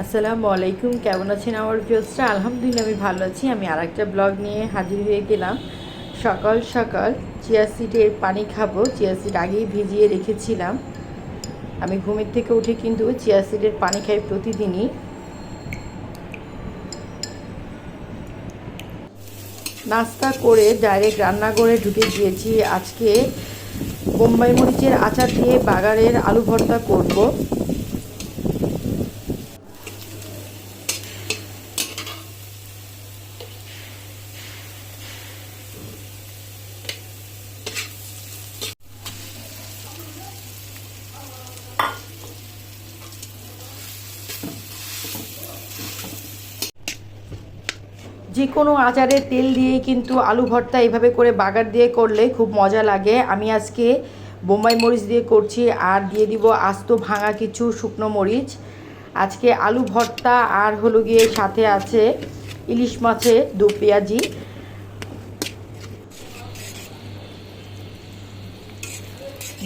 আসসালামু আলাইকুম, কেমন আছেন আমার ভিউয়ার্সরা? আলহামদুলিল্লাহ আমি ভালো আছি। আমি আরেকটা ব্লগ নিয়ে হাজির হয়ে গেলাম। সকাল সকাল চিয়া সিডের পানি খাবো। চিয়া সিড আগেই ভিজিয়ে রেখেছিলাম। আমি ঘুমের থেকে উঠে কিন্তু চিয়া সিডের পানি খাই প্রতিদিনই। নাস্তা করে ডাইরেক্ট রান্নাঘরে ঢুকে গিয়েছি। আজকে বোম্বাই মরিচের আচার দিয়ে বাগারের আলু ভর্তা করব। যে কোনো আচারে তেল দিয়ে কিন্তু আলু ভর্তা এইভাবে করে বাগার দিয়ে করলে খুব মজা লাগে। আমি আজকে বোম্বাই মরিচ দিয়ে করছি আর দিয়ে দিব আস্ত ভাঙা কিছু শুকনো মরিচ। আজকে আলু ভর্তা আর হলো গিয়ে সাথে আছে ইলিশ মাছের দু পেঁয়াজি।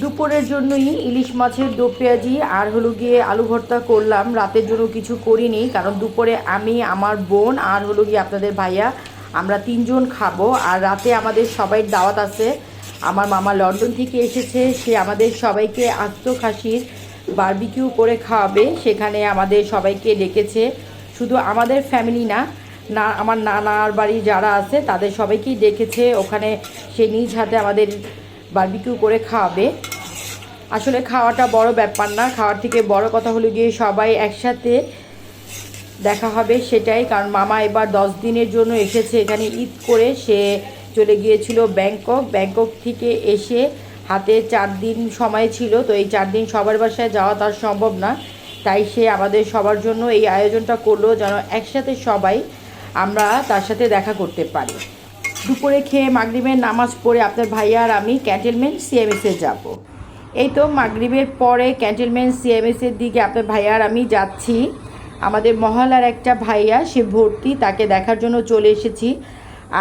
দুপুরের জন্যই ইলিশ মাছের দো পেঁয়াজি আর হলো গিয়ে আলু ভর্তা করলাম। রাতের জন্য কিছু করিনি, কারণ দুপুরে আমি, আমার বোন আর হলো গিয়ে আপনাদের ভাইয়া, আমরা তিনজন খাবো। আর রাতে আমাদের সবাই দাওয়াত আছে। আমার মামা লন্ডন থেকে এসেছে, সে আমাদের সবাইকে আস্ত খাসির বারবিকিউ করে খাওয়াবে। সেখানে আমাদের সবাইকে ডেকেছে, শুধু আমাদের ফ্যামিলি না, না আমার নানার বাড়ি যারা আছে তাদের সবাইকেই ডেকেছে। ওখানে সে নিজ হাতে আমাদের বারবিকিউ করে খাওয়াবে। আসলে খাওয়াটা বড় ব্যাপার না, খাওয়ার থেকে বড় কথা হলো গিয়ে সবাই একসাথে দেখা হবে, সেটাই। কারণ মামা এবার 10 দিনের জন্য এসেছে এখানে ঈদ করে। সে চলে গিয়েছিল ব্যাংকক থেকে এসে হাতে 4 দিন সময় ছিল। তো এই 4 দিন সবার বাসায় যাওয়া তার সম্ভব না, তাই সে আমাদের সবার জন্য এই আয়োজনটা করলো যেন একসাথে সবাই আমরা তার সাথে দেখা করতে পারি। দুপুরে খেয়ে মাগরিবের নামাজ পড়ে আপনার ভাইয়া আর আমি ক্যান্টনমেন্ট সিএমএসে যাব। এই তো মাগরিবের পরে ক্যান্টনমেন্ট সিএমএসের দিকে আপনার ভাইয়া আর আমি যাচ্ছি। আমাদের মহল্লার একটা ভাইয়া, সে ভর্তি, তাকে দেখার জন্য চলে এসেছি।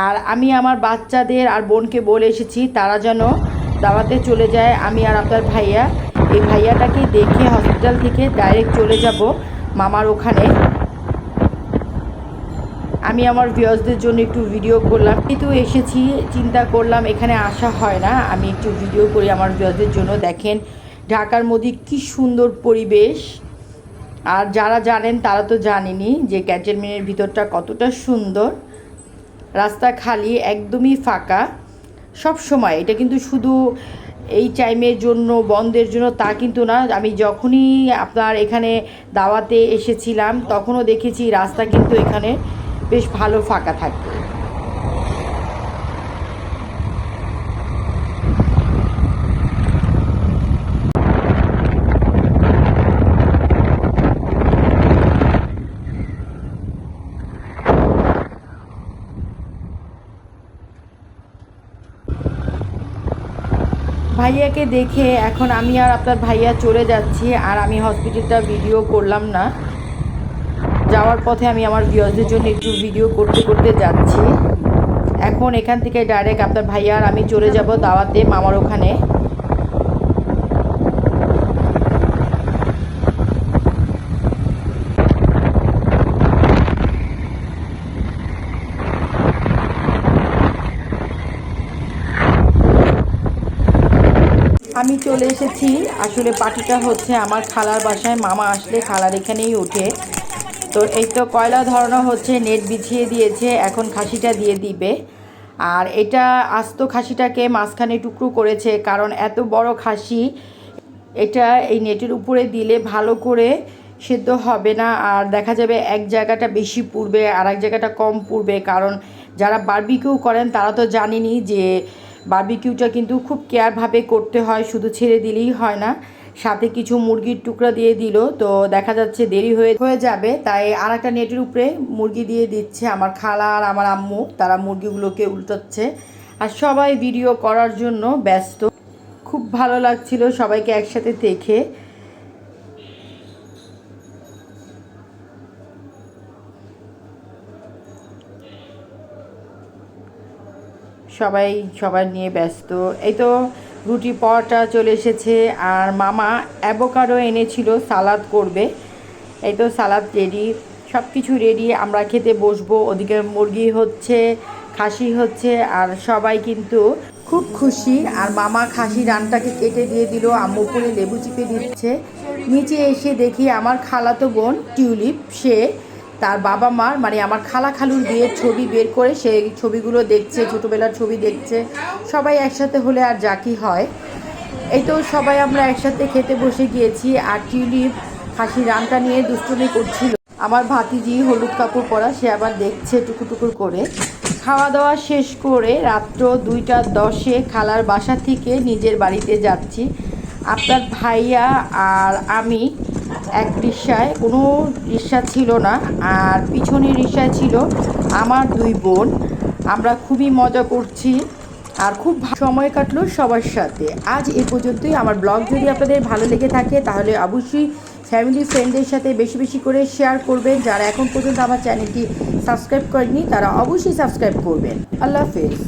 আর আমি আমার বাচ্চাদের আর বোনকে বলে এসেছি তারা যেন দাওয়াতে চলে যায়। আমি আর আপনার ভাইয়া এই ভাইয়াটাকে দেখে হসপিটাল থেকে ডাইরেক্ট চলে যাব মামার ওখানে। আমি আমার ভিউয়ার্সদের জন্য একটু ভিডিও করলাম, কিন্তু এসেছি চিন্তা করলাম এখানে আসা হয় না, আমি একটু ভিডিও করি আমার ভিউয়ার্সদের জন্য। দেখেন ঢাকার মধ্যে কি সুন্দর পরিবেশ। আর যারা জানেন তারা তো জানেনই যে ক্যান্টনমেন্টের ভিতরটা কতটা সুন্দর। রাস্তা খালি, একদমই ফাঁকা সব সময়। এটা কিন্তু শুধু এই টাইমের জন্য, বন্ধের জন্য তা কিন্তু না। আমি যখনই আপনার এখানে দাওয়াতে এসেছিলাম তখনও দেখেছি রাস্তা কিন্তু এখানে বেশ ভালো ফাঁকা থাকে। ভাইয়াকে দেখে এখন আমি আর আপনার ভাইয়া চলে যাচ্ছি। আর আমি হসপিটালটা ভিডিও করলাম না, যাওয়ার পথে আমি আমার ভিউয়ারদের জন্য একটু ভিডিও করতে করতে যাচ্ছি। এখন এখান থেকে ডাইরেক্ট আপনার ভাইয়া আর আমি চলে যাব দাওয়াতে মামার ওখানে। আমি চলে এসেছি। আসলে পার্টিটা হচ্ছে আমার খালার বাসায়, মামা আসলে খালার এখানেই ওঠে। তো এই তো কয়লা ধরানো হচ্ছে, নেট বিছিয়ে দিয়েছে, এখন খাসিটা দিয়ে দিবে। আর এটা আস্ত খাসিটাকে মাঝখানে টুকরো করেছে, কারণ এত বড় খাসি এটা এই নেটের উপরে দিলে ভালো করে সেদ্ধ হবে না। আর দেখা যাবে এক জায়গাটা বেশি পুড়বে আর এক জায়গাটা কম পুড়বে। কারণ যারা বারবিকিউ করেন তারা তো জানেনই যে বারবিকিউটা কিন্তু খুব কেয়ারভাবে করতে হয়, শুধু ছেড়ে দিলেই হয় না। সাথে কিছু মুরগির টুকরা দিয়ে দিল, তো দেখা যাচ্ছে দেরি হয়ে যাবে, তাই আর একটা নেটের উপরে মুরগি দিয়ে দিচ্ছে আমার খালা আর আমার আম্মু। তারা মুরগিগুলোকে উল্টাচ্ছে আর সবাই ভিডিও করার জন্য ব্যস্ত। খুব ভালো লাগছিল সবাইকে একসাথে দেখে। সবাই সবার নিয়ে ব্যস্ত। এই তো রুটি পরোটা চলে এসেছে আর মামা অ্যাভোকাডো এনেছিল, সালাদ করবে। এই তো সালাদ রেডি, সব কিছু রেডি, আমরা খেতে বসবো। ওদিকে মুরগি হচ্ছে, খাসি হচ্ছে, আর সবাই কিন্তু খুব খুশি। আর মামা খাসি রানটাকে কেটে দিয়ে দিল, আম্মু উপরে লেবু চিপে দিচ্ছে। নিচে এসে দেখি আমার খালাতো বোন টিউলিপ, সে তার বাবা মার মানে আমার খালা খালুর বিয়ের ছবি বের করে সেই ছবিগুলো দেখছে, ছোটোবেলার ছবি দেখছে। সবাই একসাথে হলে আর যা কি হয়। এই তো সবাই আমরা একসাথে খেতে বসে গিয়েছি। আর টিউলিপ খাসি রানটা নিয়ে দুষ্টুমি করছিল। আমার ভাতিজি হলুদ কাপড় পরা, সে আবার দেখছে টুকুর করে। খাওয়া দাওয়া শেষ করে রাত্র 2:10 খালার বাসা থেকে নিজের বাড়িতে যাচ্ছি। আপনার ভাইয়া আর আমি এক রিক্সায়, কোনো রিক্সা ছিল না, আর পিছনের রিক্সায় ছিল আমার 2 বোন। আমরা খুবই মজা করছি আর খুব সময় কাটলো সবার সাথে। আজ এ পর্যন্তই। আমার ব্লগ যদি আপনাদের ভালো লেগে থাকে তাহলে অবশ্যই ফ্যামিলি ফ্রেন্ডদের সাথে বেশি বেশি করে শেয়ার করবেন। যারা এখন পর্যন্ত আমার চ্যানেলটি সাবস্ক্রাইব করেনি তারা অবশ্যই সাবস্ক্রাইব করবেন। আল্লাহ হাফেজ।